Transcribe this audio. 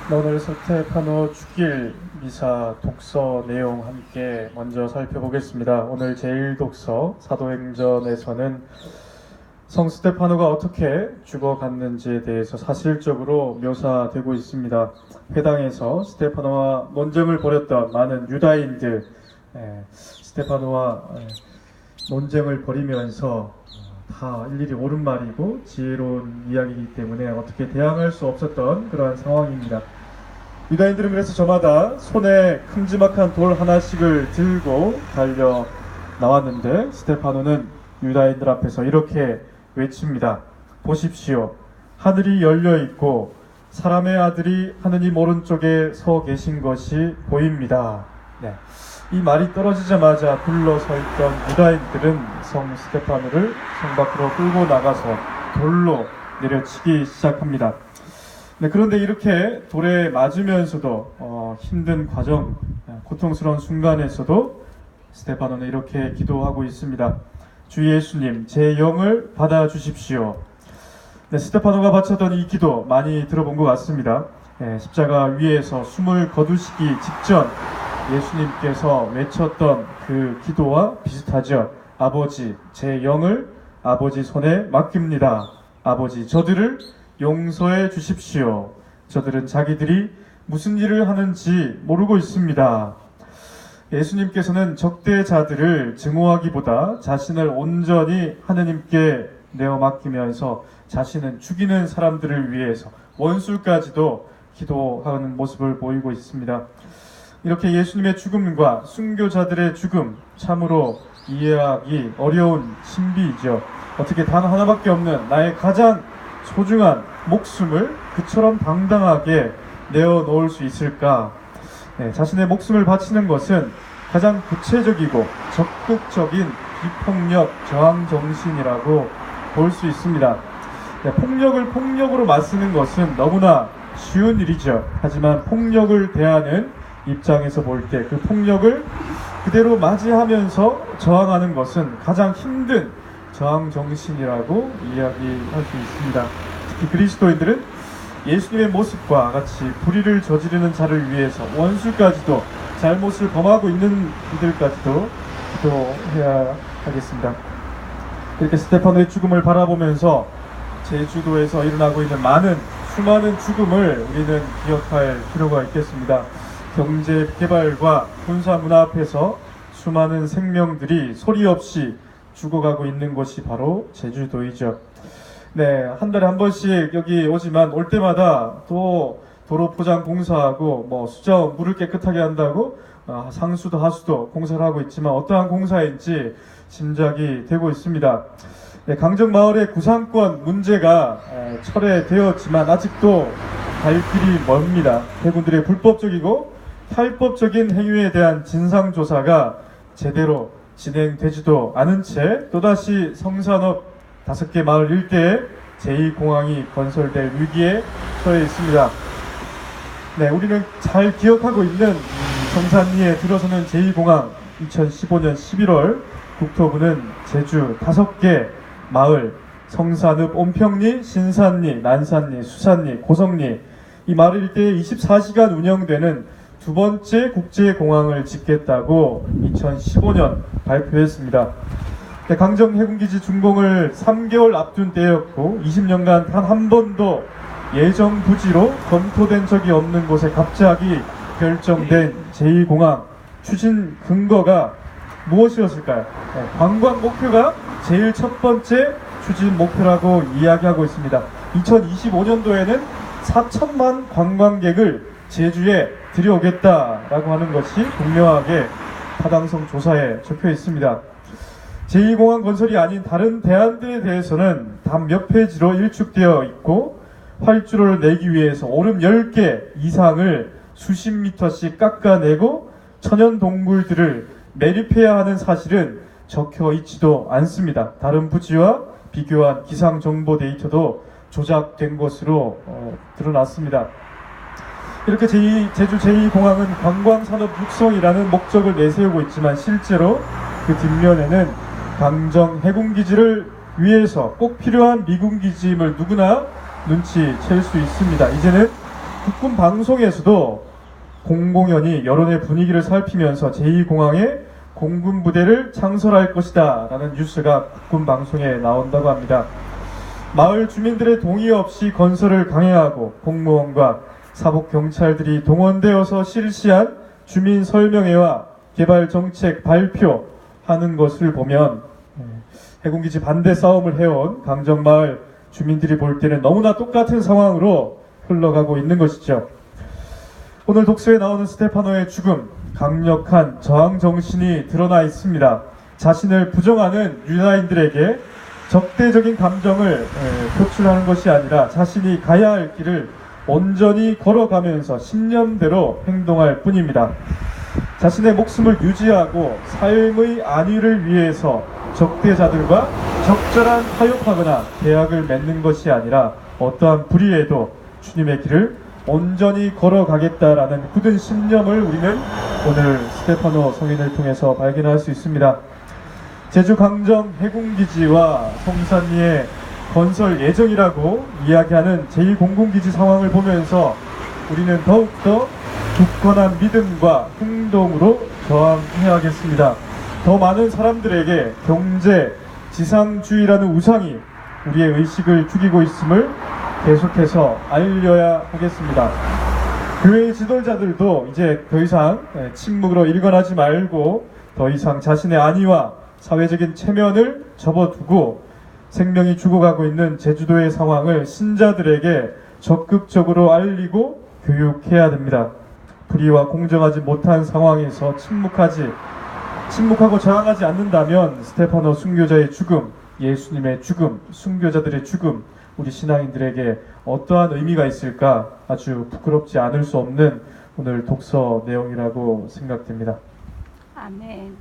오늘 스테파노 축일 미사 독서 내용 함께 먼저 살펴보겠습니다. 오늘 제1독서 사도행전에서는 성 스테파노가 어떻게 죽어갔는지에 대해서 사실적으로 묘사되고 있습니다. 회당에서 스테파노와 논쟁을 벌였던 많은 유다인들, 스테파노와 논쟁을 벌이면서 다 일일이 옳은 말이고 지혜로운 이야기이기 때문에 어떻게 대항할 수 없었던 그러한 상황입니다. 유다인들은 그래서 저마다 손에 큼지막한 돌 하나씩을 들고 달려 나왔는데 스테파노는 유다인들 앞에서 이렇게 외칩니다. 보십시오. 하늘이 열려 있고 사람의 아들이 하느님 오른쪽에 서 계신 것이 보입니다. 이 말이 떨어지자마자 둘러서 있던 유다인들은 성 스테파노를 성 밖으로 끌고 나가서 돌로 내려치기 시작합니다. 그런데 이렇게 돌에 맞으면서도 힘든 과정, 고통스러운 순간에서도 스테파노는 이렇게 기도하고 있습니다. 주 예수님, 제 영을 받아주십시오. 스테파노가 바쳤던 이 기도 많이 들어본 것 같습니다. 십자가 위에서 숨을 거두시기 직전 예수님께서 외쳤던 그 기도와 비슷하죠. 아버지, 제 영을 아버지 손에 맡깁니다. 아버지, 저들을 용서해 주십시오. 저들은 자기들이 무슨 일을 하는지 모르고 있습니다. 예수님께서는 적대자들을 증오하기보다 자신을 온전히 하느님께 내어 맡기면서 자신은 죽이는 사람들을 위해서 원수까지도 기도하는 모습을 보이고 있습니다. 이렇게 예수님의 죽음과 순교자들의 죽음, 참으로 이해하기 어려운 신비이죠. 어떻게 단 하나밖에 없는 나의 가장 소중한 목숨을 그처럼 당당하게 내어놓을 수 있을까? 자신의 목숨을 바치는 것은 가장 구체적이고 적극적인 비폭력 저항 정신이라고 볼 수 있습니다. 폭력을 폭력으로 맞서는 것은 너무나 쉬운 일이죠. 하지만 폭력을 대하는 입장에서 볼 때 그 폭력을 그대로 맞이하면서 저항하는 것은 가장 힘든 저항 정신이라고 이야기할 수 있습니다. 특히 그리스도인들은 예수님의 모습과 같이 불의를 저지르는 자를 위해서 원수까지도 잘못을 범하고 있는 이들까지도 기도해야 하겠습니다. 이렇게 스테파노의 죽음을 바라보면서 제주도에서 일어나고 있는 수많은 죽음을 우리는 기억할 필요가 있겠습니다. 경제 개발과 군사 문화 앞에서 수많은 생명들이 소리 없이 죽어가고 있는 곳이 바로 제주도이죠. 한 달에 한 번씩 여기 오지만 올 때마다 또 도로 포장 공사하고 수자원 물을 깨끗하게 한다고 상수도 하수도 공사를 하고 있지만 어떠한 공사인지 짐작이 되고 있습니다. 강정마을의 구상권 문제가 철회되었지만 아직도 갈 길이 먼입니다. 대군들의 불법적이고 탈법적인 행위에 대한 진상조사가 제대로 진행되지도 않은 채 또다시 성산업 5개 마을 일대에 제2공항이 건설될 위기에 처해 있습니다. 우리는 잘 기억하고 있는 성산리에 들어서는 제2공항 2015년 11월 국토부는 제주 5개 마을 성산읍, 온평리, 신산리, 난산리, 수산리, 고성리 이 마을 일대에 24시간 운영되는 두 번째 국제공항을 짓겠다고 2015년 발표했습니다. 강정 해군기지 준공을 3개월 앞둔 때였고 20년간 단 한 번도 예정 부지로 검토된 적이 없는 곳에 갑자기 결정된 제2공항 추진 근거가 무엇이었을까요? 관광 목표가 제일 첫 번째 추진 목표라고 이야기하고 있습니다. 2025년도에는 4천만 관광객을 제주에 들여오겠다라고 하는 것이 분명하게 타당성 조사에 적혀 있습니다. 제2공항 건설이 아닌 다른 대안들에 대해서는 단 몇 페이지로 일축되어 있고 활주로를 내기 위해서 오름 10개 이상을 수십 미터씩 깎아내고 천연 동굴들을 매립해야 하는 사실은 적혀 있지도 않습니다. 다른 부지와 비교한 기상정보 데이터도 조작된 것으로 드러났습니다. 이렇게 제주 제2공항은 관광산업 육성이라는 목적을 내세우고 있지만 실제로 그 뒷면에는 강정 해군기지를 위해서 꼭 필요한 미군기지임을 누구나 눈치챌 수 있습니다. 이제는 국군 방송에서도 공공연히 여론의 분위기를 살피면서 제2공항에 공군 부대를 창설할 것이다 라는 뉴스가 국군 방송에 나온다고 합니다. 마을 주민들의 동의 없이 건설을 강행하고 공무원과 사복경찰들이 동원되어서 실시한 주민 설명회와 개발 정책 발표하는 것을 보면 해군기지 반대 싸움을 해온 강정마을 주민들이 볼 때는 너무나 똑같은 상황으로 흘러가고 있는 것이죠. 오늘 독서에 나오는 스테파노의 죽음, 강력한 저항 정신이 드러나 있습니다. 자신을 부정하는 유다인들에게 적대적인 감정을 표출하는 것이 아니라 자신이 가야 할 길을 온전히 걸어가면서 신념대로 행동할 뿐입니다. 자신의 목숨을 유지하고 삶의 안위를 위해서 적대자들과 적절한 타협하거나 계약을 맺는 것이 아니라 어떠한 불의에도 주님의 길을 온전히 걸어가겠다라는 굳은 신념을 우리는 오늘 스테파노 성인을 통해서 발견할 수 있습니다. 제주 강정 해군기지와 성산리의 건설 예정이라고 이야기하는 제2공군기지 상황을 보면서 우리는 더욱더 굳건한 믿음과 행동으로 저항해야겠습니다. 더 많은 사람들에게 경제, 지상주의라는 우상이 우리의 의식을 죽이고 있음을 계속해서 알려야 하겠습니다. 교회의 지도자들도 이제 더 이상 침묵으로 일관하지 말고 더 이상 자신의 안위와 사회적인 체면을 접어두고 생명이 죽어가고 있는 제주도의 상황을 신자들에게 적극적으로 알리고 교육해야 됩니다. 불의와 공정하지 못한 상황에서 침묵하고 저항하지 않는다면 스테파노 순교자의 죽음, 예수님의 죽음, 순교자들의 죽음, 우리 신앙인들에게 어떠한 의미가 있을까 아주 부끄럽지 않을 수 없는 오늘 독서 내용이라고 생각됩니다. 아멘.